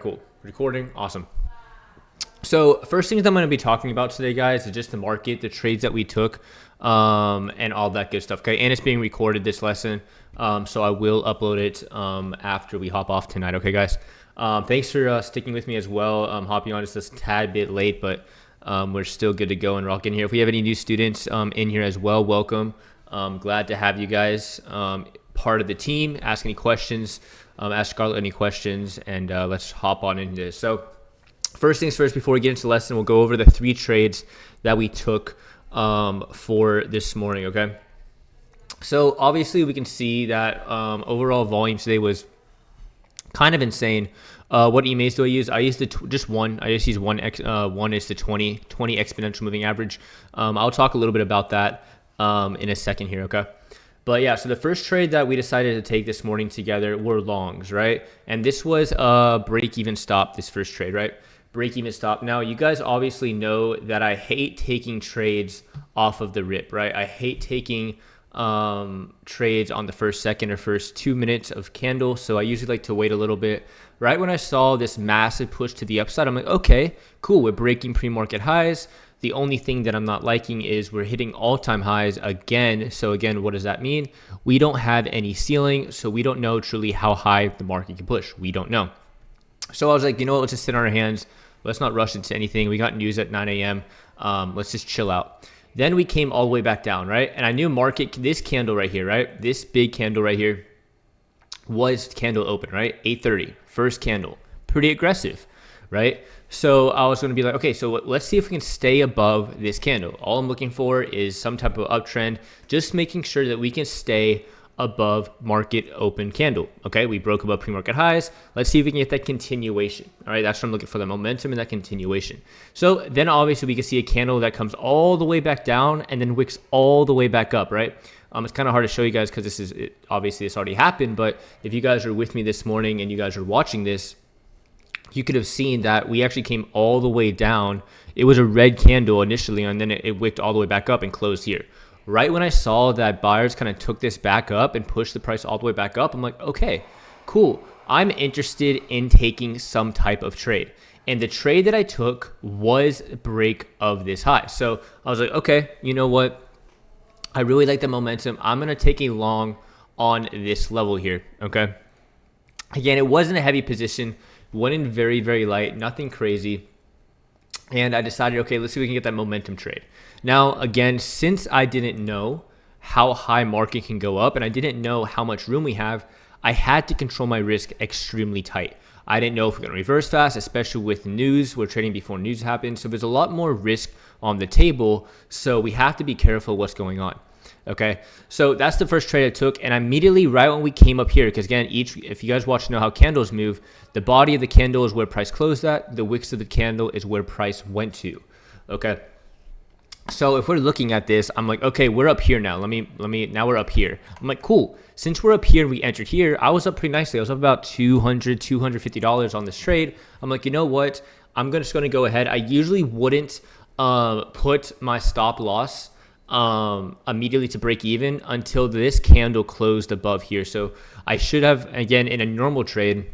Cool. Recording. Awesome. So first things I'm going to be talking about today, guys, is just the market, the trades that we took, and all that good stuff. Okay, and it's being recorded, this lesson, so I will upload it after we hop off tonight. Okay, guys. Thanks for sticking with me as well. Hopping on just a tad bit late, but we're still good to go and rock in here. If we have any new students in here as well, welcome. Glad to have you guys part of the team. Ask any questions. Ask Scarlett any questions, and let's hop on into this. So first things first, before we get into the lesson, we'll go over the 3 trades that we took for this morning, okay? So obviously we can see that overall volume today was kind of insane. What EMAs do I use? I use just one. I just use 1 is to 20 exponential moving average. I'll talk a little bit about that in a second here, okay? But yeah, so the first trade that we decided to take this morning together were longs, right? And this was a break-even stop, this first trade, right? Break-even stop. Now, you guys obviously know that I hate taking trades off of the rip, right? I hate taking trades on the first second or first 2 minutes of candle. So I usually like to wait a little bit. Right when I saw this massive push to the upside, I'm like, okay, cool. We're breaking pre-market highs. The only thing that I'm not liking is we're hitting all-time highs again. So again, what does that mean? We don't have any ceiling, so we don't know truly how high the market can push. We don't know. So I was like, you know what? Let's just sit on our hands. Let's not rush into anything. We got news at 9 a.m. Let's just chill out. Then we came all the way back down, right? And I knew market, this candle right here, right? This big candle right here was candle open, right? 8:30, first candle. Pretty aggressive, right? So I was going to be like, okay, so let's see if we can stay above this candle. All I'm looking for is some type of uptrend, just making sure that we can stay above market open candle. Okay, we broke above pre-market highs. Let's see if we can get that continuation. All right, that's what I'm looking for, the momentum and that continuation. So then obviously we can see a candle that comes all the way back down and then wicks all the way back up, right? It's kind of hard to show you guys because obviously this already happened, but if you guys are with me this morning and you guys are watching this, you could have seen that we actually came all the way down. It was a red candle initially, and then it wicked all the way back up and closed here. Right when I saw that buyers kind of took this back up and pushed the price all the way back up, I'm like, okay, cool. I'm interested in taking some type of trade. And the trade that I took was break of this high. So I was like, okay, you know what? I really like the momentum. I'm going to take a long on this level here, okay? Again, it wasn't a heavy position. Went in very, very light, nothing crazy. And I decided, okay, let's see if we can get that momentum trade. Now, again, since I didn't know how high market can go up and I didn't know how much room we have, I had to control my risk extremely tight. I didn't know if we're going to reverse fast, especially with news. We're trading before news happens. So there's a lot more risk on the table. So we have to be careful what's going on. Okay, so that's the first trade I took, and immediately right when we came up here, because again, if you guys watch to know how candles move, the body of the candle is where price closed at, the wicks of the candle is where price went to. Okay, so if we're looking at this, I'm like, okay, we're up here now. Now we're up here. I'm like, cool. Since we're up here and we entered here, I was up pretty nicely. I was up about $250 on this trade. I'm like, you know what? I'm just going to go ahead. I usually wouldn't put my stop loss immediately to break even until this candle closed above here. So I should have, again, in a normal trade,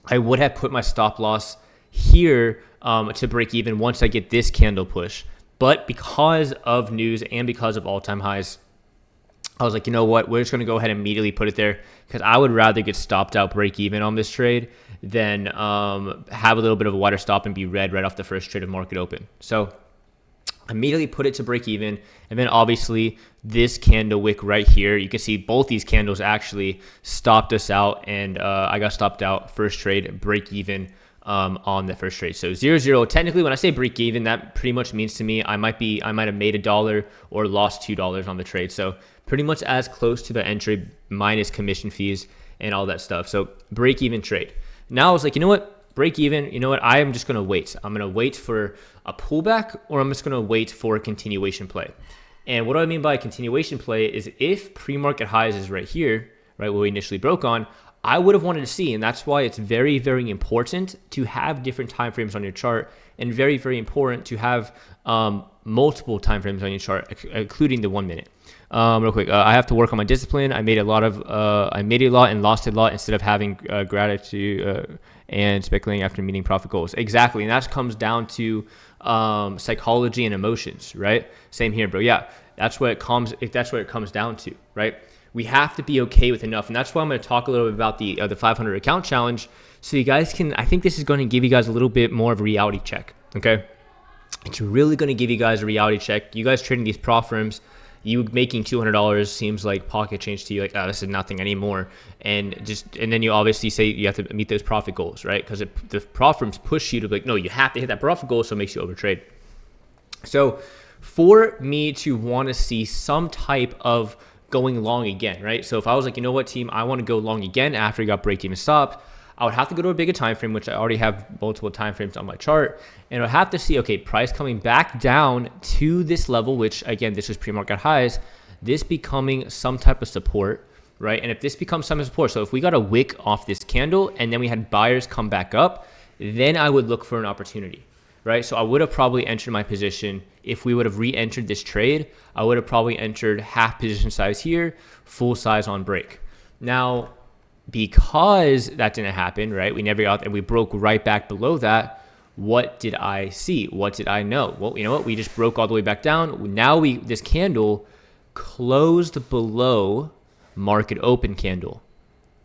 I would have put my stop loss here to break even once I get this candle push. But because of news and because of all-time highs, I was like, you know what? We're just going to go ahead and immediately put it there because I would rather get stopped out break even on this trade than have a little bit of a wider stop and be red right off the first trade of market open. So immediately put it to break even, and then obviously this candle wick right here, you can see both these candles actually stopped us out, and I got stopped out first trade break even on the first trade. So 0-0. Technically, when I say break even, that pretty much means to me I might have made $1 or lost $2 on the trade. So pretty much as close to the entry minus commission fees and all that stuff. So break even trade. Now I was like, you know what? Break even, you know what? I am just going to wait. I'm going to wait for a pullback, or I'm just going to wait for a continuation play. And what do I mean by a continuation play is if pre-market highs is right here, right where we initially broke on, I would have wanted to see, and that's why it's very, very important to have different time frames on your chart, and very, very important to have multiple time frames on your chart, including the 1 minute. Real quick, I have to work on my discipline. I made a lot and lost a lot instead of having gratitude and speculating after meeting profit goals. Exactly. And that comes down to psychology and emotions, right? Same here, bro. Yeah, that's what it comes down to, right? We have to be okay with enough. And that's why I'm going to talk a little bit about the 500 account challenge. So you guys can, I think this is going to give you guys a little bit more of a reality check. Okay. It's really going to give you guys a reality check. You guys trading these prop firms, you making $200 seems like pocket change to you. Like, oh, this is nothing anymore. And then you obviously say you have to meet those profit goals, right? Because the prop firms push you to be like, no, you have to hit that profit goal. So it makes you overtrade. So for me to want to see some type of going long again, right? So if I was like, you know what, team, I want to go long again after you got break even stopped, I would have to go to a bigger time frame, which I already have multiple time frames on my chart, and I would have to see, okay, price coming back down to this level, which again, this is pre-market highs, this becoming some type of support, right? And if this becomes some support, so if we got a wick off this candle and then we had buyers come back up, then I would look for an opportunity, right? So I would have probably entered my position. If we would have re-entered this trade, I would have probably entered half position size here, full size on break. Now, because that didn't happen, right? We never got, and we broke right back below that. What did I see? What did I know? Well, you know what? We just broke all the way back down. Now this candle closed below market open candle.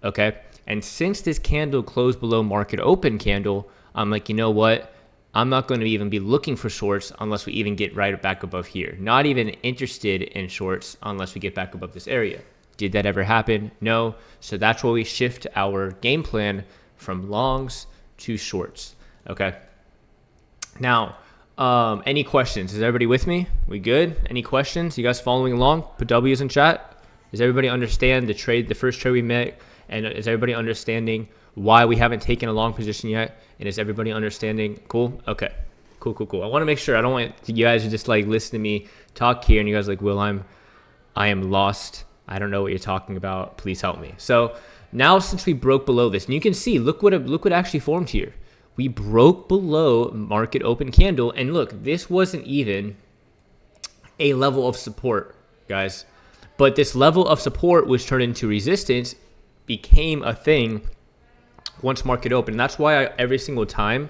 Okay. And since this candle closed below market open candle, I'm like, you know what? I'm not going to even be looking for shorts unless we even get right back above here. Not even interested in shorts unless we get back above this area. Did that ever happen? No. So that's where we shift our game plan from longs to shorts. Okay. Now, any questions? Is everybody with me? We good? Any questions? You guys following along? Put W's in chat. Does everybody understand the first trade we made? And is everybody understanding why we haven't taken a long position yet? And is everybody understanding? Cool. Okay. Cool. I want to make sure. I don't want you guys to just like listen to me talk here and you guys are like, Will, I am lost. I don't know what you're talking about. Please help me. So now since we broke below this, and you can see, look what actually formed here. We broke below market open candle. And look, this wasn't even a level of support, guys. But this level of support was turned into resistance, became a thing once market open. And that's why every single time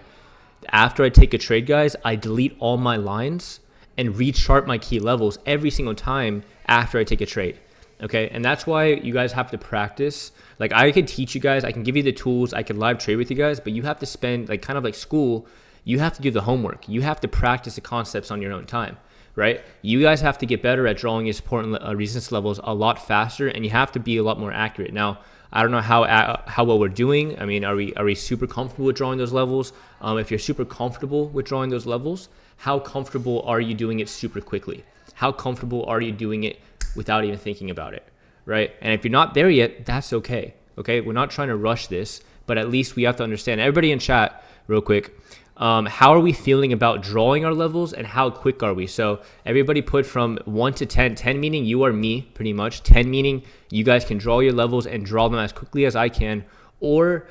after I take a trade, guys, I delete all my lines and rechart my key levels every single time after I take a trade. Okay, and that's why you guys have to practice. Like I could teach you guys, I can give you the tools, I can live trade with you guys, but you have to spend like kind of like school, you have to do the homework. You have to practice the concepts on your own time, right? You guys have to get better at drawing your support and resistance levels a lot faster, and you have to be a lot more accurate. Now, I don't know how well we're doing. I mean, are we super comfortable with drawing those levels? If you're super comfortable with drawing those levels, how comfortable are you doing it super quickly? How comfortable are you doing it without even thinking about it, right? And if you're not there yet, that's okay. Okay, we're not trying to rush this, but at least we have to understand. Everybody in chat, real quick, how are we feeling about drawing our levels and how quick are we? So everybody put from 1 to 10. 10 meaning you are me, pretty much. 10 meaning you guys can draw your levels and draw them as quickly as I can, or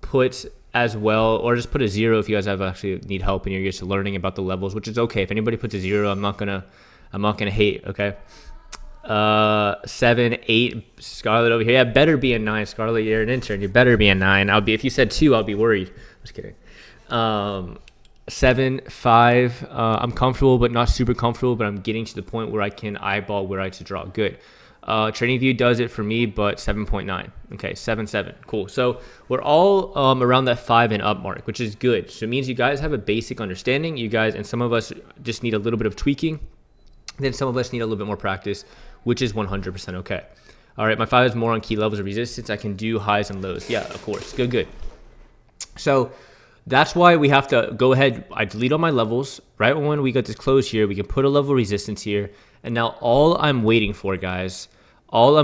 put as well, or just put a 0 if you guys actually need help and you're just learning about the levels, which is okay. If anybody puts a 0, I'm not gonna hate. Okay. 7, 8, Scarlett over here. Yeah, better be a 9. Scarlett, you're an intern. You better be a 9. If you said 2, I'll be worried. Just kidding. 7, 5. I'm comfortable, but not super comfortable. But I'm getting to the point where I can eyeball where I should draw. Good. TradingView does it for me, but 7.9. Okay, 7.7. Cool. So we're all around that 5 and up mark, which is good. So it means you guys have a basic understanding. You guys, and some of us just need a little bit of tweaking. Then some of us need a little bit more practice, which is 100% okay. All right, my 5 is more on key levels of resistance. I can do highs and lows. Yeah, of course. Good. So that's why we have to go ahead. I delete all my levels. Right when we get this close here, we can put a level of resistance here. And now all I'm waiting for, guys, oh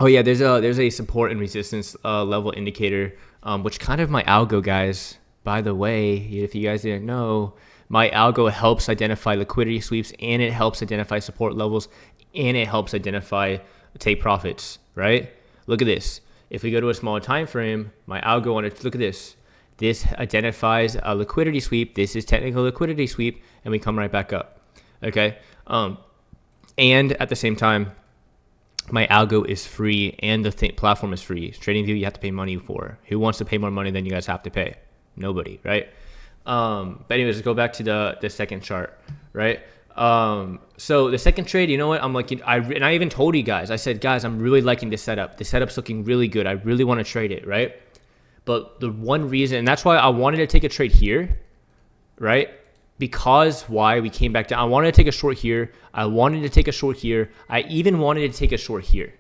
yeah, there's a support and resistance level indicator, which kind of my algo, guys, by the way, if you guys didn't know, my algo helps identify liquidity sweeps, and it helps identify support levels, and it helps identify take profits, right? Look at this. If we go to a smaller time frame, my algo on it, look at this. This identifies a liquidity sweep. This is technical liquidity sweep, and we come right back up. Okay. And at the same time, My algo is free and the platform is free. TradingView you have to pay money for. Who wants to pay more money than you guys have to pay? Nobody, right? But anyways, let's go back to the second chart, right? So the second trade, you know what? I'm like, I even told you guys, I said, guys, I'm really liking this setup. The setup's looking really good. I really want to trade it, right? But the one reason, and that's why I wanted to take a trade here, right? Because why we came back down. I wanted to take a short here. I wanted to take a short here. I even wanted to take a short here.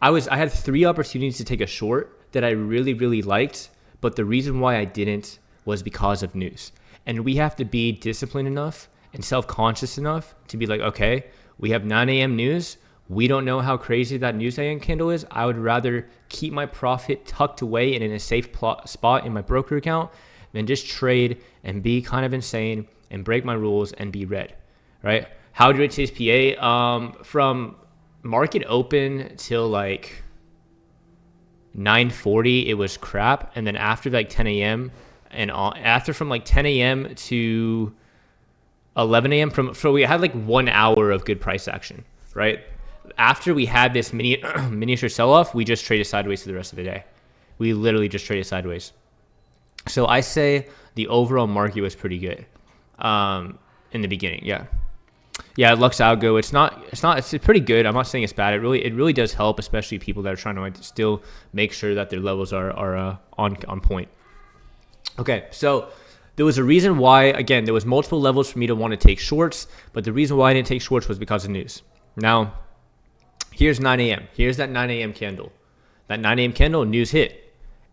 I had 3 opportunities to take a short that I really, really liked. But the reason why I didn't was because of news. And we have to be disciplined enough and self-conscious enough to be like, okay, we have 9 a.m. news. We don't know how crazy that news AM candle is. I would rather keep my profit tucked away and in a safe spot in my broker account than just trade and be kind of insane and break my rules and be red, right? How do you rate today's PA? From market open till like 9:40, it was crap. And then after like 10 a.m. and after from like 10 a.m. to 11 a.m. So we had like 1 hour of good price action, right? After we had this miniature sell-off, we just traded sideways for the rest of the day. We literally just traded sideways. So I say the overall market was pretty good in the beginning. Yeah, Lux Algo. It's pretty good. I'm not saying it's bad. It really does help, especially people that are trying to like still make sure that their levels are on point. Okay, so there was a reason why. Again, there was multiple levels for me to want to take shorts, but the reason why I didn't take shorts was because of news. Now, here's 9 a.m. Here's that 9 a.m. candle. That 9 a.m. candle, news hit.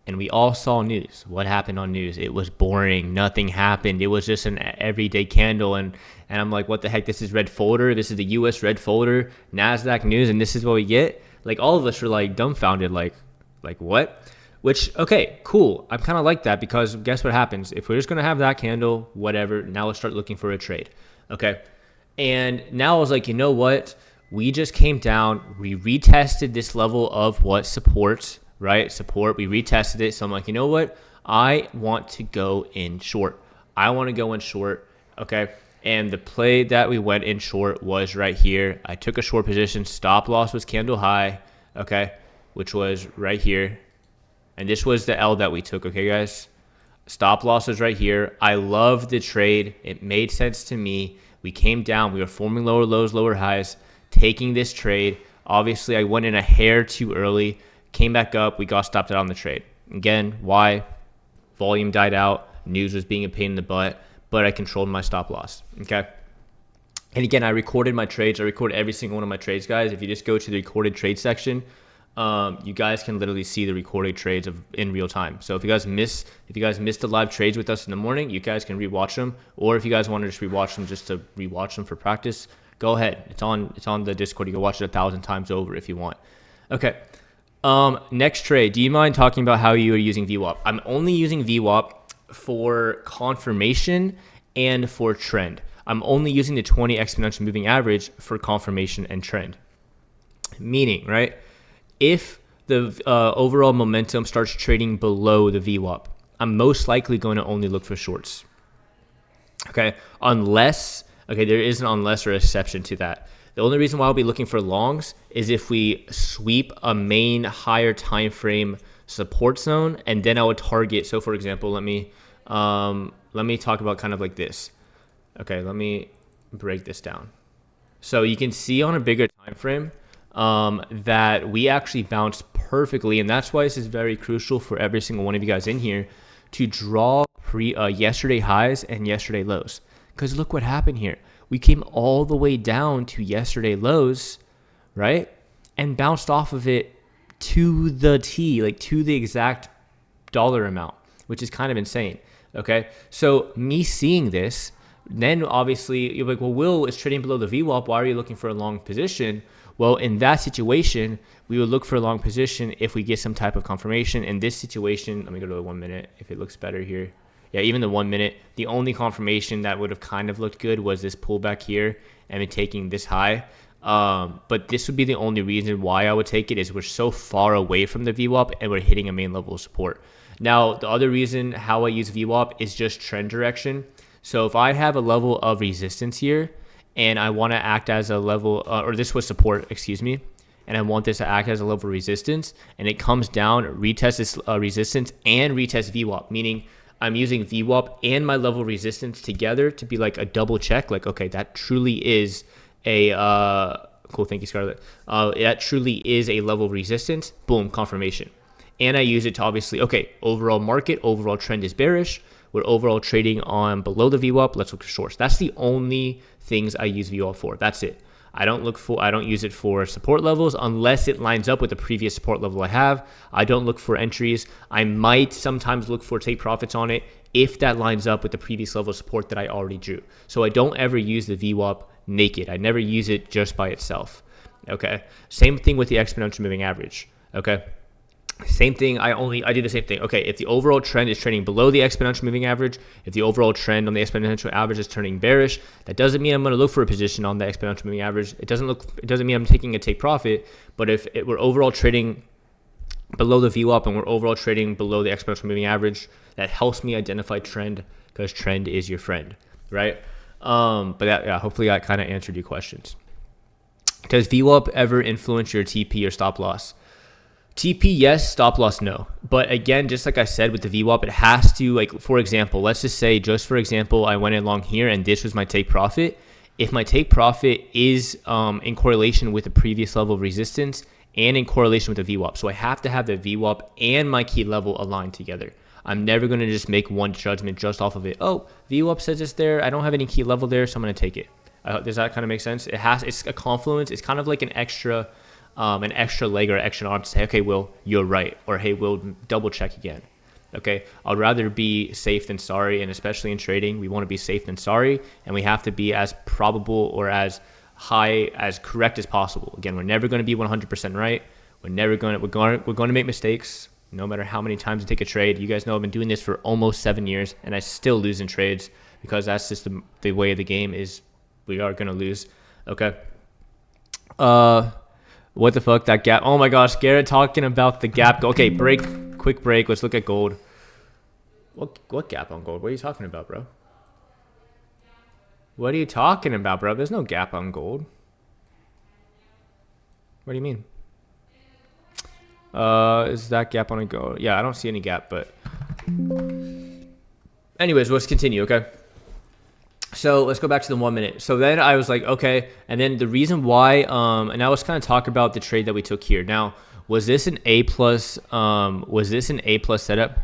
And we all saw news. What happened on news? It was boring. Nothing happened. It was just an everyday candle. And I'm like, what the heck? This is red folder. This is the U.S. red folder, NASDAQ news, and this is what we get? Like, all of us were like dumbfounded, like what? Which, okay, cool. I'm kind of like that because guess what happens? If we're just going to have that candle, whatever, now let's start looking for a trade. Okay. And now I was like, you know what? We just came down. We retested this level of what support, right? Support. We retested it. So I'm like, you know what? I want to go in short. I want to go in short. Okay. And the play that we went in short was right here. I took a short position. Stop loss was candle high. Okay. Which was right here. And this was the L that we took. Okay, guys. Stop loss was right here. I love the trade. It made sense to me. We came down. We were forming lower lows, lower highs, taking this trade. Obviously, I went in a hair too early. Came back up. We got stopped out on the trade. Again, why? Volume died out. News was being a pain in the butt, but I controlled my stop loss. Okay. And again, I recorded my trades. I recorded every single one of my trades, guys. If you just go to the recorded trade section, you guys can literally see the recorded trades in real time. So if you guys missed the live trades with us in the morning, you guys can rewatch them. Or if you guys want to just rewatch them just to rewatch them for practice, go ahead. It's on the Discord. You can watch it 1,000 times over if you want. Okay. Next trade. Do you mind talking about how you are using VWAP? I'm only using VWAP for confirmation and for trend. I'm only using the 20 exponential moving average for confirmation and trend. Meaning, right? If the overall momentum starts trading below the VWAP, I'm most likely going to only look for shorts. Okay, unless, okay, there is an unless or exception to that. The only reason why I'll be looking for longs is if we sweep a main higher time frame support zone, and then I would target. So, for example, let me talk about kind of like this. Okay, let me break this down. So you can see on a bigger time frame that we actually bounced perfectly, and that's why this is very crucial for every single one of you guys in here to draw yesterday highs and yesterday lows. Because look what happened here. We came all the way down to yesterday lows, right? And bounced off of it to the T, like to the exact dollar amount, which is kind of insane. Okay, so me seeing this, then obviously you're like, well, Will is trading below the VWAP. Why are you looking for a long position? Well, in that situation, we would look for a long position if we get some type of confirmation. In this situation, let me go to the 1 minute if it looks better here. Yeah, even the 1 minute, the only confirmation that would have kind of looked good was this pullback here and then taking this high. But this would be the only reason why I would take it is we're so far away from the VWAP and we're hitting a main level of support. Now, the other reason how I use VWAP is just trend direction. So if I have a level of resistance here, and I want to act as a level, or this was support, excuse me, and I want this to act as a level of resistance, and it comes down, retest this resistance and retest VWAP, meaning I'm using VWAP and my level of resistance together to be like a double check. Like, okay, that truly is a cool. Thank you, Scarlett. That truly is a level of resistance. Boom, confirmation. And I use it to obviously, okay, overall market, overall trend is bearish. We're overall trading on below the VWAP. Let's look for shorts. That's the only things I use VWAP for. That's it. I don't use it for support levels unless it lines up with the previous support level I have. I don't look for entries. I might sometimes look for take profits on it if that lines up with the previous level of support that I already drew. So I don't ever use the VWAP naked. I never use it just by itself. Okay. Same thing with the exponential moving average. Okay. Same thing. I do the same thing. Okay, if the overall trend is trading below the exponential moving average, if the overall trend on the exponential average is turning bearish, that doesn't mean I'm going to look for a position on the exponential moving average. It doesn't mean I'm taking a take profit. But if we're overall trading below the VWAP and we're overall trading below the exponential moving average, that helps me identify trend, because trend is your friend, right? But yeah, hopefully that kind of answered your questions. Does VWAP ever influence your TP or stop loss? TP, yes. Stop loss, no. But again, just like I said with the VWAP, it has to, like, for example, let's just say, I went along here and this was my take profit. If my take profit is in correlation with the previous level of resistance and in correlation with the VWAP. So I have to have the VWAP and my key level aligned together. I'm never going to just make one judgment just off of it. Oh, VWAP says it's there. I don't have any key level there, so I'm going to take it. Does that kind of make sense? It's a confluence. It's kind of like an extra leg or extra arm to say, okay, Will, you're right, or hey, Will, double check again. Okay, I'd rather be safe than sorry, and especially in trading, we want to be safe than sorry, and we have to be as probable or as correct as possible. Again, we're never going to be 100% right. We're going to make mistakes, no matter how many times I take a trade. You guys know I've been doing this for almost 7 years, and I still lose in trades because that's just the way of the game is. We are going to lose. Okay. What the fuck, that gap? Oh my gosh, Garrett talking about the gap. Okay, quick break. Let's look at gold. What gap on gold? What are you talking about, bro? What are you talking about, bro? There's no gap on gold. What do you mean? Is that gap on a gold? Yeah, I don't see any gap, but anyways, let's continue, okay? So let's go back to the 1 minute. So then I was like, okay. And then the reason why, and now let's kind of talk about the trade that we took here. Now, was this an A plus setup?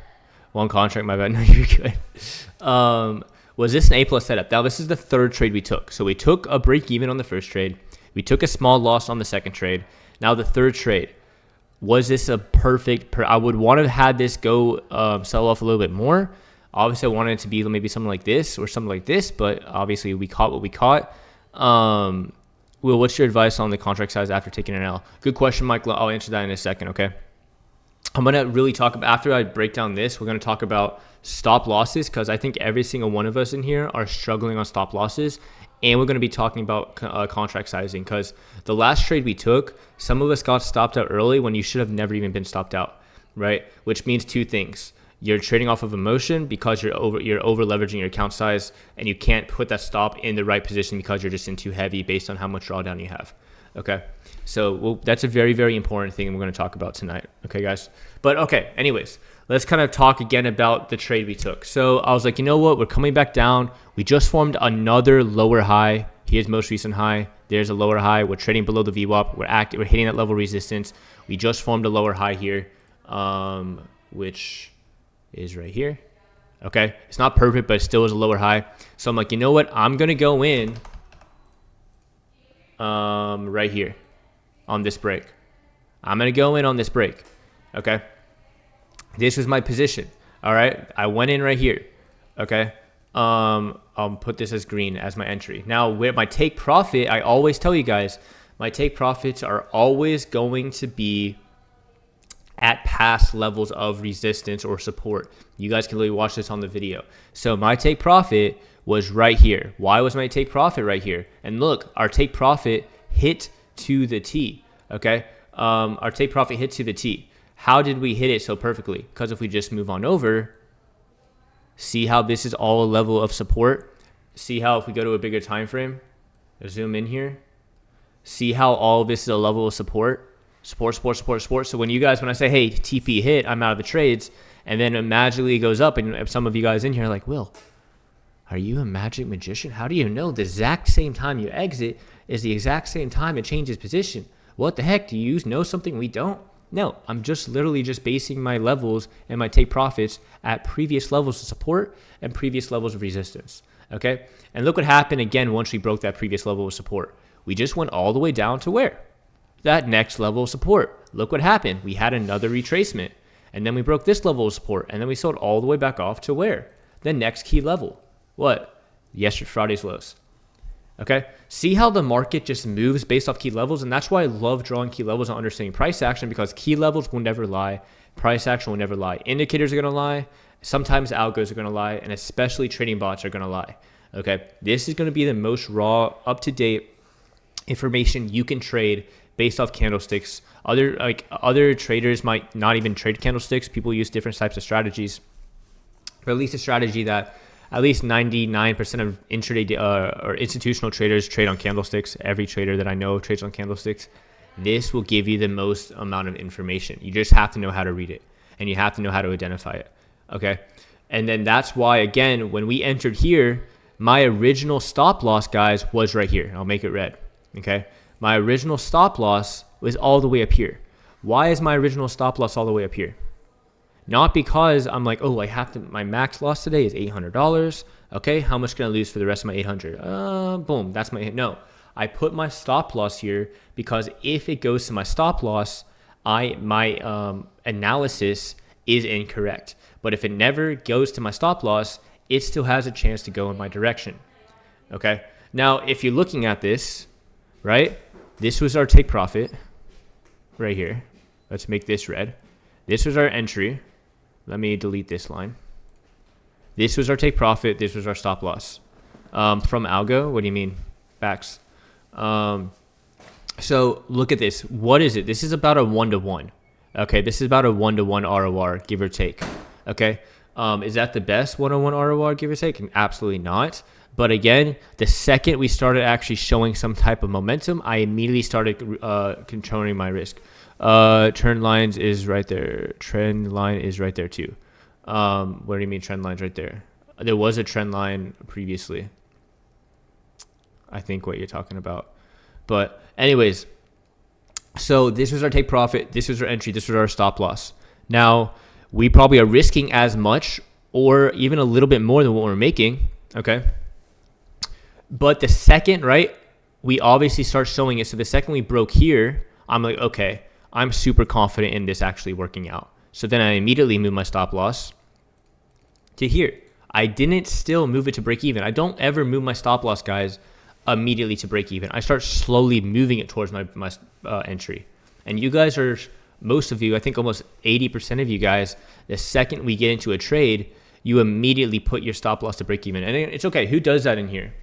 One contract, my bad. No, you're good. Was this an A plus setup? Now, this is the third trade we took. So we took a break even on the first trade. We took a small loss on the second trade. Now the third trade. Was this a perfect, I would want to have had this go sell off a little bit more. Obviously, I wanted it to be maybe something like this or something like this, but obviously we caught what we caught. Will, what's your advice on the contract size after taking an L? Good question, Michael. I'll answer that in a second, okay? I'm going to really talk about, after I break down this, we're going to talk about stop losses, because I think every single one of us in here are struggling on stop losses. And we're going to be talking about contract sizing, because the last trade we took, some of us got stopped out early when you should have never even been stopped out, right? Which means two things. You're trading off of emotion because you're over leveraging your account size, and you can't put that stop in the right position because you're just in too heavy based on how much drawdown you have. Okay, so that's a very, very important thing, and we're going to talk about tonight. Okay, guys. But okay, anyways, let's kind of talk again about the trade we took. So I was like, you know what? We're coming back down. We just formed another lower high. Here's most recent high. There's a lower high. We're trading below the VWAP. We're hitting that level of resistance. We just formed a lower high here, which is right here. Okay, it's not perfect, but it still is a lower high. So I'm like, you know what? I'm gonna go in right here on this break. I'm gonna go in on this break. Okay, this was my position. All right, I went in right here. Okay, I'll put this as green as my entry. Now, where my take profit, I always tell you guys, my take profits are always going to be at past levels of resistance or support. You guys can really watch this on the video. So my take profit was right here. Why was my take profit right here? And look, our take profit hit to the T, okay? Our take profit hit to the T. How did we hit it so perfectly? Because if we just move on over, see how this is all a level of support? See how if we go to a bigger time frame, zoom in here, see how all this is a level of support? support, support, support, support. So when I say, hey, TP hit, I'm out of the trades, and then it magically goes up, and some of you guys in here are like, Will, are you a magic magician? How do you know the exact same time you exit is the exact same time it changes position? What the heck? Do you know something we don't? No, I'm just literally just basing my levels and my take profits at previous levels of support and previous levels of resistance. Okay. And look what happened again once we broke that previous level of support. We just went all the way down to where? That next level of support. Look what happened. We had another retracement, and then we broke this level of support, and then we sold all the way back off to where? The next key level. What? Friday's lows. Okay. See how the market just moves based off key levels. And that's why I love drawing key levels and understanding price action, because key levels will never lie. Price action will never lie. Indicators are going to lie. Sometimes algos are going to lie, and especially trading bots are going to lie. Okay. This is going to be the most raw, up-to-date information you can trade based off candlesticks. Other traders might not even trade candlesticks. People use different types of strategies, or at least a strategy that at least 99% of intraday or institutional traders trade on candlesticks. Every trader that I know trades on candlesticks. This will give you the most amount of information. You just have to know how to read it, and you have to know how to identify it. Okay. And then that's why, again, when we entered here, my original stop loss, guys, was right here. I'll make it red. Okay. My original stop loss was all the way up here. Why is my original stop loss all the way up here? Not because I'm like, oh, my max loss today is $800. Okay, how much can I lose for the rest of my 800? Boom, that's no. I put my stop loss here because if it goes to my stop loss, my analysis is incorrect. But if it never goes to my stop loss, it still has a chance to go in my direction. Okay, now if you're looking at this, right, this was our take profit right here. Let's make this red. This was our entry. Let me delete this line. This was our take profit. This was our stop loss. From algo, what do you mean? Backs. So look at this. What is it? This is about a 1-to-1. Okay, this is about a 1-to-1 ROR, give or take. Okay, is that the best 1-to-1 ROR, give or take? Absolutely not. But again, the second we started actually showing some type of momentum, I immediately started controlling my risk. Trend lines is right there. Trend line is right there too. What do you mean trend line's right there? There was a trend line previously. I think what you're talking about. But anyways, so this was our take profit. This was our entry. This was our stop loss. Now, we probably are risking as much or even a little bit more than what we're making. Okay. But the second, right, we obviously start showing it. So the second we broke here, I'm like, okay, I'm super confident in this actually working out. So then I immediately move my stop loss to here. I didn't still move it to break even. I don't ever move my stop loss, guys, immediately to break even. I start slowly moving it towards my entry. And you guys are, most of you, I think almost 80% of you guys, the second we get into a trade, you immediately put your stop loss to break even. And it's okay. Who does that in here?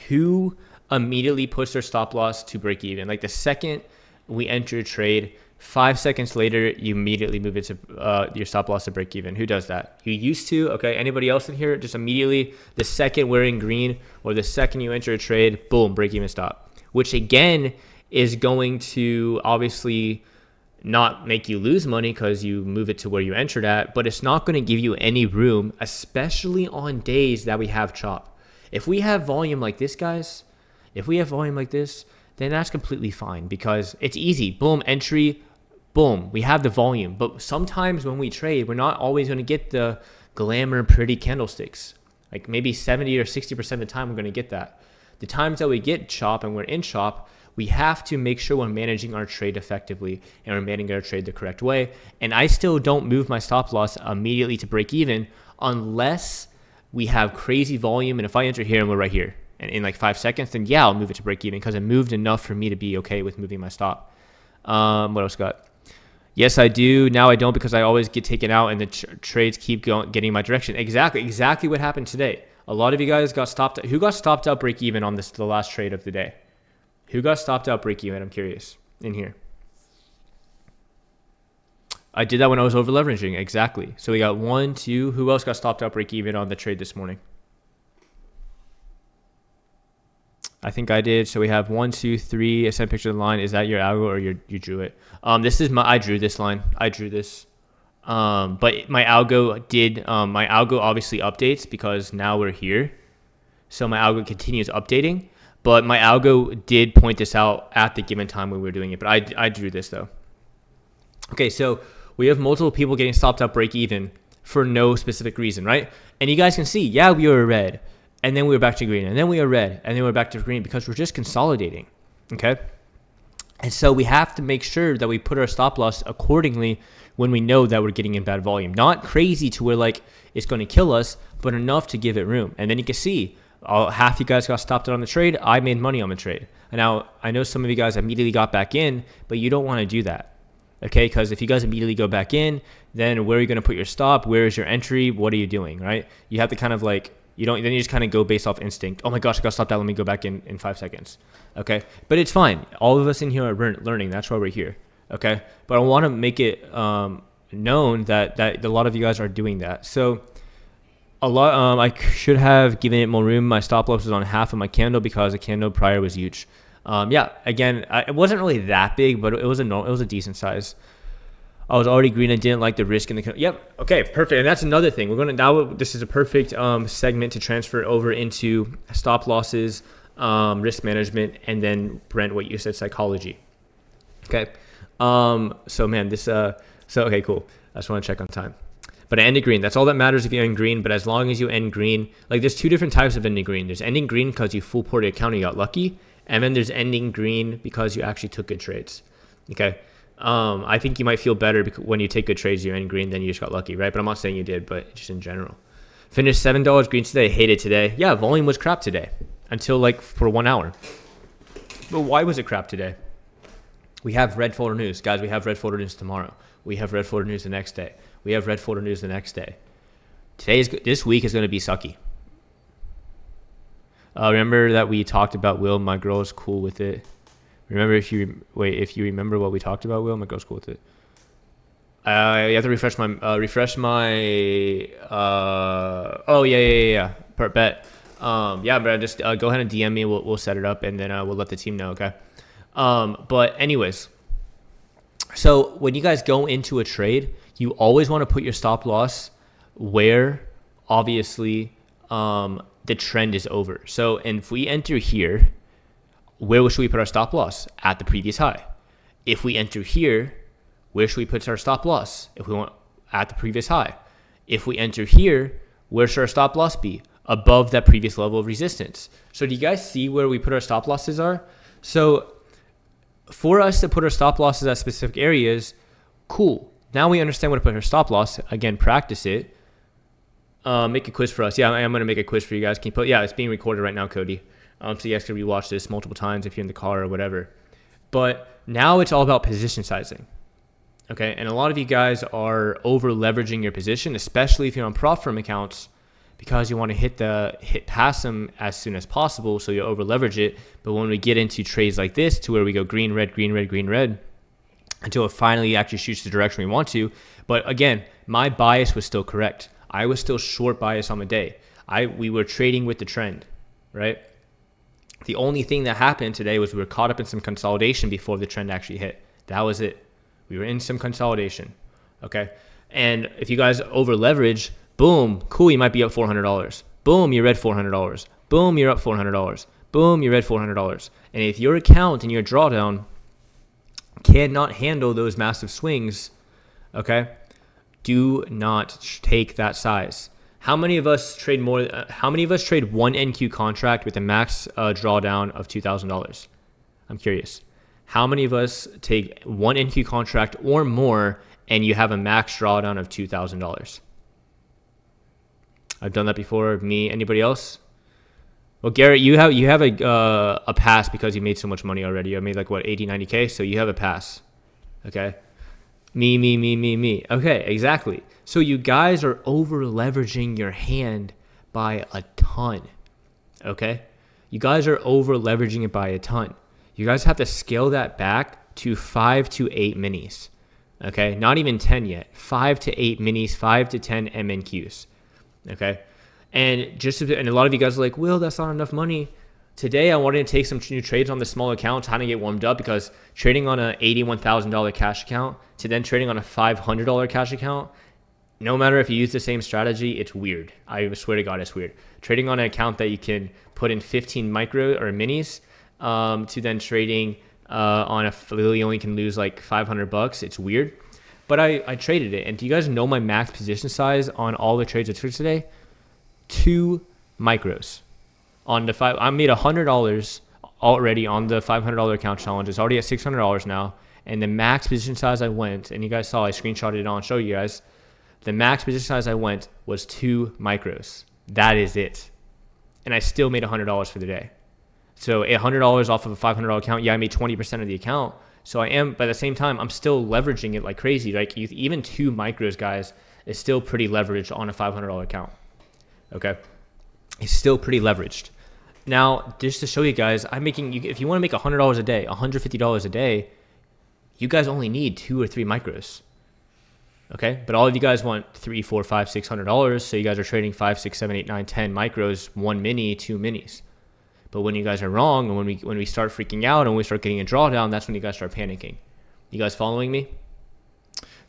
Who immediately puts their stop loss to break even? Like the second we enter a trade, 5 seconds later, you immediately move it to your stop loss to break even. Who does that? You used to. Okay. Anybody else in here? Just immediately, the second we're in green or the second you enter a trade, boom, break even stop. Which again is going to obviously not make you lose money because you move it to where you entered at, but it's not going to give you any room, especially on days that we have chop. If we have volume like this, guys, if we have volume like this, then that's completely fine because it's easy. Boom, entry, boom, we have the volume. But sometimes when we trade, we're not always going to get the glamour pretty candlesticks. Like maybe 70 or 60% of the time we're going to get that. The times that we get chop and we're in chop, we have to make sure we're managing our trade effectively and we're managing our trade the correct way. And I still don't move my stop loss immediately to break even unless we have crazy volume. And if I enter here and we're right here and in like 5 seconds, then yeah, I'll move it to break even because it moved enough for me to be okay with moving my stop. What else got? Yes, I do. Now I don't because I always get taken out and the trades keep getting my direction. Exactly what happened today. A lot of you guys got stopped. Who got stopped out break even on the last trade of the day? Who got stopped out break even? I'm curious in here. I did that when I was over leveraging. Exactly. So we got 1, 2. Who else got stopped out break even on the trade this morning? I think I did. So we have 1, 2, 3. I sent a picture of the line. Is that your algo or you drew it? This is I drew this line. I drew this. But my algo obviously updates because now we're here. So my algo continues updating. But my algo did point this out at the given time when we were doing it. But I drew this though. Okay, so we have multiple people getting stopped out break even for no specific reason, right? And you guys can see, yeah, we were red, and then we were back to green, and then we were red, and then we were back to green because we're just consolidating, okay? And so we have to make sure that we put our stop loss accordingly when we know that we're getting in bad volume. Not crazy to where like it's going to kill us, but enough to give it room. And then you can see half you guys got stopped out on the trade. I made money on the trade. And now I know some of you guys immediately got back in, but you don't want to do that. Okay, because if you guys immediately go back in, then where are you going to put your stop? Where is your entry? What are you doing, right? You have to kind of like, then you just kind of go based off instinct. Oh my gosh, I got stopped out. Let me go back in 5 seconds. Okay, but it's fine. All of us in here are learning. That's why we're here. Okay, but I want to make it known that a lot of you guys are doing that. So I should have given it more room. My stop loss was on half of my candle because the candle prior was huge. Again, it wasn't really that big, but it was a decent size. I was already green. I didn't like the risk in the. Yep. Okay. Perfect. And that's another thing. This is a perfect segment to transfer over into stop losses, risk management, and then Brent, what you said, psychology. Okay. So man, okay, cool. I just want to check on time. But I ended green. That's all that matters if you end green. But as long as you end green, like there's 2 different types of ending green. There's ending green because you full ported account and you got lucky. And then there's ending green because you actually took good trades. Okay. I think you might feel better when you take good trades, you end green, then you just got lucky, right? But I'm not saying you did, but just in general. Finished $7 green today. Hated today. Yeah, volume was crap today until like for 1 hour. But why was it crap today? We have red folder news. Guys, we have red folder news tomorrow. We have red folder news the next day. We have red folder news the next day. This week is going to be sucky. Remember that we talked about Will? My girl is cool with it. Remember if you remember what we talked about, Will, my girl's cool with it. You have to refresh my. Oh yeah. Per bet. But just go ahead and DM me. We'll set it up and then we'll let the team know. Okay. But anyways, so when you guys go into a trade, you always want to put your stop loss where obviously the trend is over. So, and if we enter here, where should we put our stop loss? At the previous high. If we enter here, where should we put our stop loss? If we want at the previous high. If we enter here, where should our stop loss be? Above that previous level of resistance. So do you guys see where we put our stop losses are? So for us to put our stop losses at specific areas, cool. Now we understand where to put our stop loss. Again, practice it. Make a quiz for us. Yeah, I'm going to make a quiz for you guys. Can you put? Yeah, it's being recorded right now, Cody. So you guys can rewatch this multiple times if you're in the car or whatever. But now it's all about position sizing. Okay, and a lot of you guys are over leveraging your position, especially if you're on prop firm accounts, because you want to hit past them as soon as possible, so you over leverage it. But when we get into trades like this, to where we go green, red, green, red, green, red, until it finally actually shoots the direction we want to. But again, my bias was still correct. I was still short bias on the day. We were trading with the trend, right? The only thing that happened today was we were caught up in some consolidation before the trend actually hit. That was it. We were in some consolidation, okay? And if you guys over leverage, boom, cool, you might be up $400. Boom, you're at $400. Boom, you're up $400. Boom, you're at $400. And if your account and your drawdown cannot handle those massive swings, okay, do not take that size. How many of us trade more? How many of us trade one NQ contract with a max drawdown of $2,000? I'm curious. How many of us take one NQ contract or more and you have a max drawdown of $2,000? I've done that before. Me, anybody else? Well, Garrett, you have a pass because you made so much money already. You made like what, 80, 90K? So you have a pass. Okay. Me. Okay, exactly. So you guys are over leveraging your hand by a ton. Okay. You guys are over leveraging it by a ton. You guys have to scale that back to 5 to 8 minis. Okay. Not even 10 yet. 5 to 8 minis, 5 to 10 MNQs. Okay. And a lot of you guys are like, Will, that's not enough money. Today, I wanted to take some new trades on the small account, trying to get warmed up, because trading on an $81,000 cash account to then trading on a $500 cash account, no matter if you use the same strategy, it's weird. I swear to God, it's weird. Trading on an account that you can put in 15 micro or minis to then trading on a literally only can lose like $500, it's weird. But I traded it. And do you guys know my max position size on all the trades I took today? 2 micros. On the I made $100 already on the $500 account challenge. It's already at $600 now. And the max position size I went, and you guys saw I screenshotted it on, show you guys. The max position size I went was 2 micros. That is it. And I still made $100 for the day. So $100 off of a $500 account. Yeah, I made 20% of the account. So I am, but at the same time, I'm still leveraging it like crazy. Like even 2 micros, guys, is still pretty leveraged on a $500 account. Okay, it's still pretty leveraged. Now, just to show you guys, I'm making. If you want to make $100 a day, $150 a day, you guys only need 2 or 3 micros. Okay, but all of you guys want $300, $400, $500, $600. So you guys are trading 5, 6, 7, 8, 9, 10 micros, 1 mini, 2 minis. But when you guys are wrong, and when we start freaking out and we start getting a drawdown, that's when you guys start panicking. You guys following me?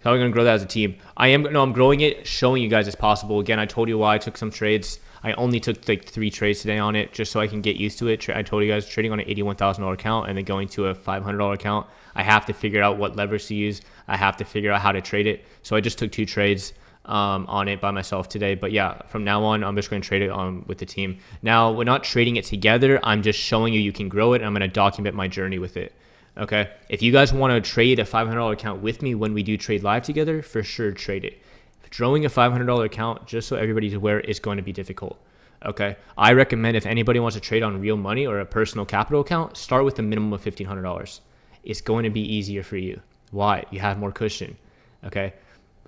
How are we going to grow that as a team? I'm growing it, showing you guys it's possible. Again, I told you why I took some trades. I only took like 3 trades today on it just so I can get used to it. I told you guys trading on an $81,000 account and then going to a $500 account. I have to figure out what levers to use. I have to figure out how to trade it. So I just took 2 trades on it by myself today. But yeah, from now on, I'm just going to trade it on with the team. Now, we're not trading it together. I'm just showing you can grow it. And I'm going to document my journey with it. Okay, if you guys want to trade a $500 account with me when we do trade live together, for sure trade it. Growing a $500 account, just so everybody's aware, is going to be difficult. Okay, I recommend if anybody wants to trade on real money or a personal capital account, start with a minimum of $1,500. It's going to be easier for you. Why? You have more cushion. Okay,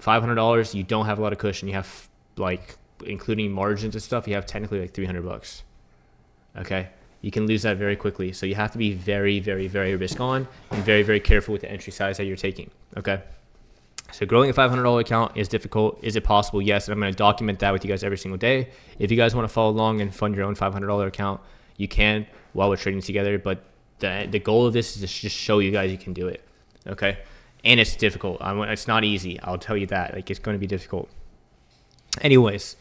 $500, you don't have a lot of cushion. You have, like, including margins and stuff, you have technically like $300. Okay. You can lose that very quickly. So you have to be very, very, very risk on and very, very careful with the entry size that you're taking. Okay. So growing a $500 account is difficult. Is it possible? Yes. And I'm going to document that with you guys every single day. If you guys want to follow along and fund your own $500 account, you can while we're trading together. But the goal of this is to just show you guys you can do it. Okay. And it's difficult. It's not easy. I'll tell you that. Like, it's going to be difficult. Anyways.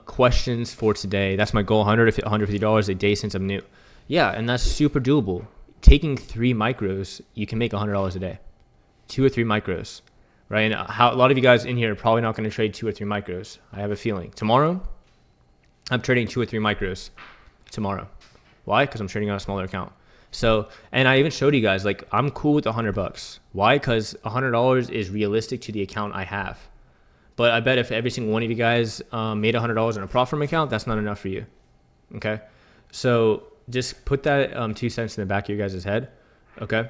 Questions for today. That's my goal, $150 a day since I'm new. Yeah, and that's super doable. Taking 3 micros, you can make $100 a day. 2 or 3 micros, right? And a lot of you guys in here are probably not going to trade 2 or 3 micros. I have a feeling. Tomorrow, I'm trading 2 or 3 micros tomorrow. Why? Because I'm trading on a smaller account. So, and I even showed you guys, like, I'm cool with $100. Why? Because $100 is realistic to the account I have. But I bet if every single one of you guys made $100 on a prop firm account, that's not enough for you. Okay? So just put that 2 cents in the back of your guys' head. Okay?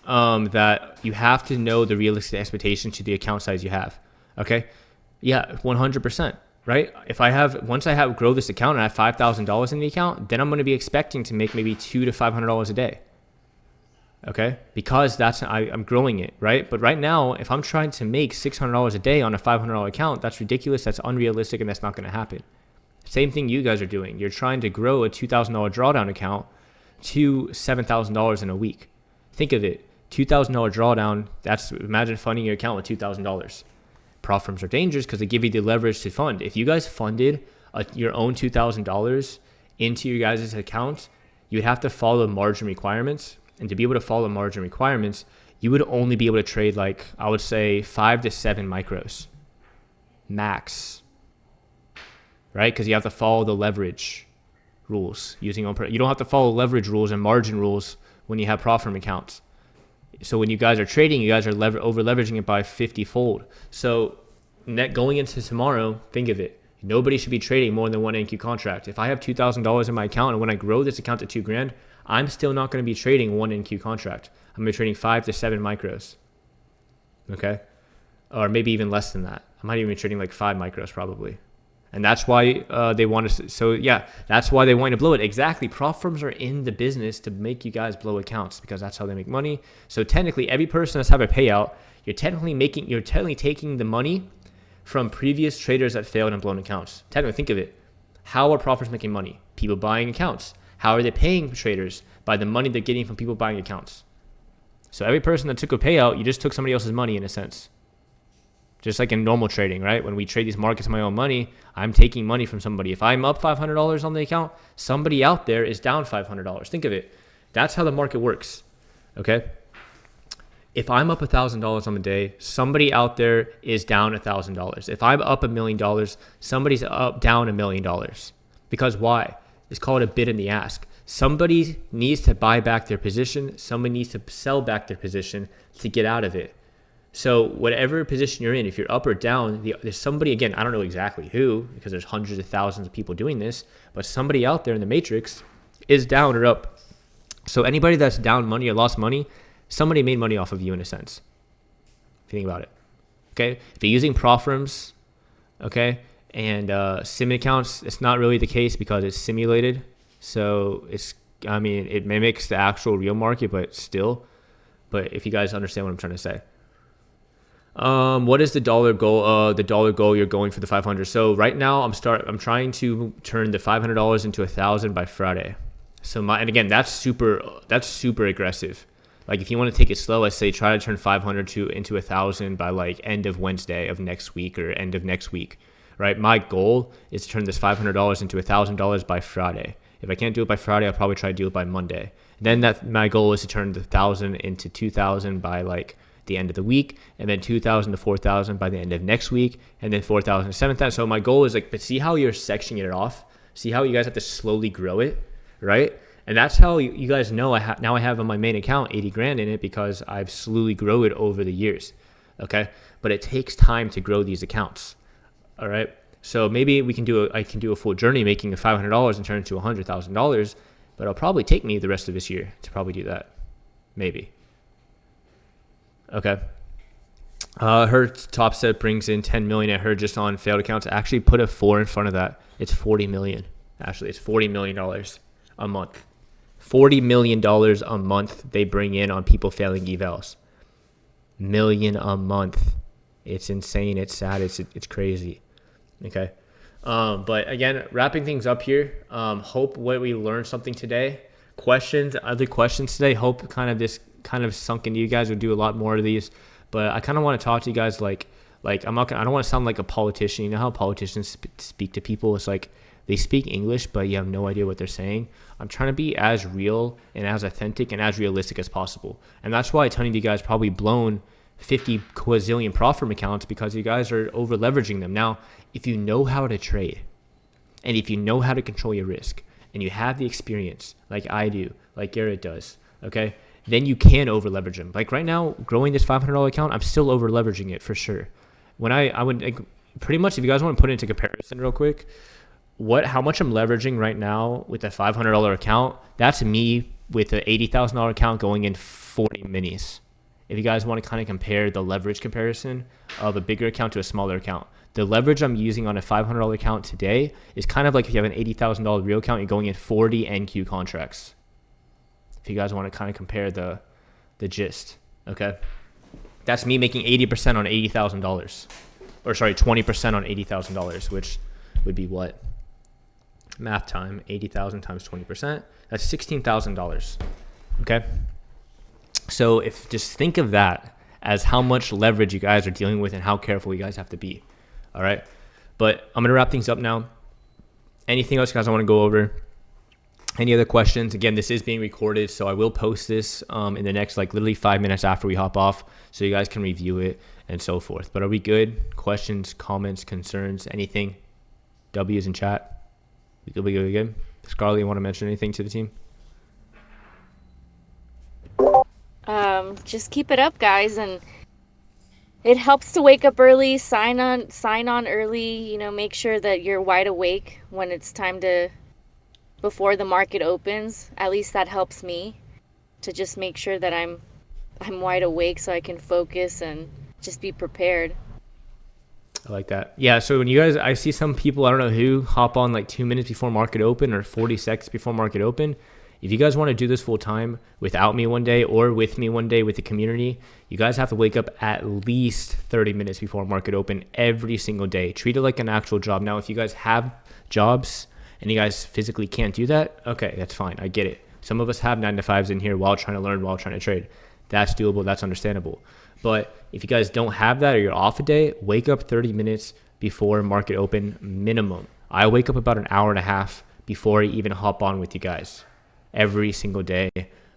That you have to know the realistic expectation to the account size you have. Okay? Yeah, 100%. Right? Once I grow this account and I have $5,000 in the account, then I'm going to be expecting to make maybe $200 to $500 a day. Okay, because I'm growing it, right? But right now, if I'm trying to make $600 a day on a $500 account, that's ridiculous, that's unrealistic, and that's not going to happen. Same thing you guys are doing. You're trying to grow a $2,000 drawdown account to $7,000 in a week. Think of it, $2,000 drawdown, imagine funding your account with $2,000. Prop firms are dangerous because they give you the leverage to fund. If you guys funded your own $2,000 into your guys' account, you would have to follow margin requirements. And to be able to follow margin requirements, you would only be able to trade, like, I would say 5 to 7 micros max, right? Because you have to follow the leverage rules you don't have to follow leverage rules and margin rules when you have prop firm accounts. So when you guys are trading, you guys are over leveraging it by 50-fold. So going into tomorrow, think of it. Nobody should be trading more than 1 NQ contract. If I have $2,000 in my account and when I grow this account to $2,000, I'm still not going to be trading 1 NQ contract. I'm going to be trading 5 to 7 micros. Okay? Or maybe even less than that. I might even be trading like 5 micros probably. And that's why they want to. So yeah, that's why they want to blow it. Exactly. Prop firms are in the business to make you guys blow accounts because that's how they make money. So technically, every person that's have a payout, you're technically taking the money from previous traders that failed and blown accounts. Technically, think of it. How are prop firms making money? People buying accounts. How are they paying traders? By the money they're getting from people buying accounts. So every person that took a payout, you just took somebody else's money in a sense. Just like in normal trading, right? When we trade these markets with my own money, I'm taking money from somebody. If I'm up $500 on the account, somebody out there is down $500. Think of it. That's how the market works, okay? If I'm up $1,000 on the day, somebody out there is down $1,000. If I'm up $1 million, somebody's up down $1 million. Because why? It's called a bid and the ask. Somebody needs to buy back their position. Somebody needs to sell back their position to get out of it. So whatever position you're in, if you're up or down, there's somebody, again, I don't know exactly who, because there's hundreds of thousands of people doing this, but somebody out there in the matrix is down or up. So anybody that's down money or lost money, somebody made money off of you in a sense. If you think about it. Okay? If you're using prop firms, okay, and sim accounts, it's not really the case because it's simulated. So it mimics the actual real market, but still. But if you guys understand what I'm trying to say. What is the dollar goal? The dollar goal you're going for the 500. So right now I'm trying to turn the $500 into 1,000 by Friday. So and again, that's super aggressive. Like if you want to take it slow, I say try to turn 500 into 1,000 by like end of Wednesday of next week or end of next week, right? My goal is to turn this $500 into $1,000 by Friday. If I can't do it by Friday, I'll probably try to do it by Monday. Then my goal is to turn the 1,000 into 2,000 by like the end of the week, and then 2,000 to 4,000 by the end of next week, and then 4,000 to 7,000. So my goal is but see how you're sectioning it off? See how you guys have to slowly grow it, right? And that's how you guys know I have on my main account 80 grand in it because I've slowly grown it over the years, okay? But it takes time to grow these accounts, all right? So maybe I can do a full journey making $500 and turn it to $100,000, but it'll probably take me the rest of this year to probably do that, maybe. Okay. Her top set brings in 10 million at her just on failed accounts. Actually put a 4 in front of that. It's 40 million. Actually, it's $40 million a month. $40 million a month they bring in on people failing evals. Million a month. It's insane. It's sad. It's crazy. Okay. But again, wrapping things up here. Hope what we learned something today. Other questions today. Hope this kind of sunk into you guys. We'll do a lot more of these, but I kind of want to talk to you guys like I don't want to sound like a politician. You know how politicians speak to people? It's like they speak English, but you have no idea what they're saying. I'm trying to be as real and as authentic and as realistic as possible. And that's why a ton of you guys probably blown 50 quazillion prop firm accounts because you guys are over leveraging them. Now, if you know how to trade and if you know how to control your risk and you have the experience like I do, like Garrett does, okay, then you can over leverage them. Like right now, growing this $500 account, I'm still over leveraging it for sure. When I would pretty much, if you guys want to put it into comparison real quick, how much I'm leveraging right now with a $500 account, that's me with an $80,000 account going in 40 minis. If you guys want to kind of compare the leverage comparison of a bigger account to a smaller account, the leverage I'm using on a $500 account today is kind of like if you have an $80,000 real account, you're going in 40 NQ contracts. If you guys want to kind of compare the gist, okay? That's me making 80% on $80,000. Or sorry, 20% on $80,000, which would be what? Math time, 80,000 times 20%. That's $16,000, okay? So just think of that as how much leverage you guys are dealing with and how careful you guys have to be, all right? But I'm going to wrap things up now. Anything else you guys I want to go over? Any other questions? Again, this is being recorded, so I will post this in the next literally 5 minutes after we hop off so you guys can review it and so forth. But are we good? Questions, comments, concerns, anything? W's in chat? We good? Scarlett, you want to mention anything to the team? Just keep it up, guys, and it helps to wake up early, sign on early, make sure that you're wide awake when it's time before the market opens. At least that helps me to just make sure that I'm wide awake so I can focus and just be prepared. I like that. Yeah, so when you guys, I see some people, I don't know who, hop on 2 minutes before market open or 40 seconds before market open. If you guys want to do this full time without me one day or with me one day with the community, you guys have to wake up at least 30 minutes before market open every single day. Treat it like an actual job. Now, if you guys have jobs and you guys physically can't do that, okay, that's fine. I get it. Some of us have 9 to 5s in here while trying to learn, while trying to trade. That's doable. That's understandable. But if you guys don't have that or you're off a day, wake up 30 minutes before market open minimum. I wake up about an hour and a half before I even hop on with you guys every single day,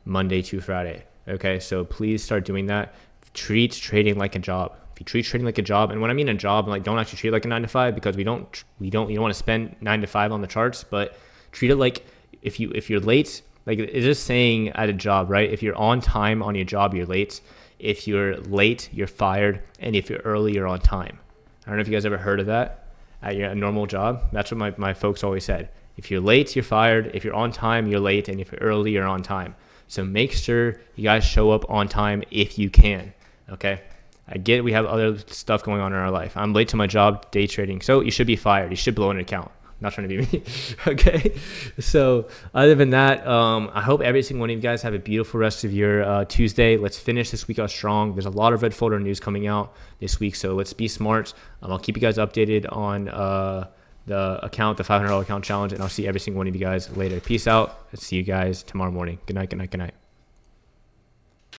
Monday to Friday. Okay, so please start doing that. Treat trading like a job. If you treat trading like a job, and when I mean a job, like don't actually treat it like a 9 to 5, because you don't want to spend 9 to 5 on the charts, but treat it like if you're late, like it's just saying at a job, right? If you're on time on your job, you're late. If you're late, you're fired, and if you're early, you're on time. I don't know if you guys ever heard of that at your normal job. That's what my folks always said. If you're late, you're fired. If you're on time, you're late, and if you're early, you're on time. So make sure you guys show up on time if you can. Okay, I get we have other stuff going on in our life. I'm late to my job, day trading, so you should be fired. You should blow an account. I'm not trying to be me. Okay, so other than that, I hope every single one of you guys have a beautiful rest of your Tuesday. Let's finish this week out strong. There's a lot of red folder news coming out this week, so let's be smart. I'll keep you guys updated on the account, the $500 account challenge, and I'll see every single one of you guys later. Peace out. I'll see you guys tomorrow morning. Good night, good night, good night.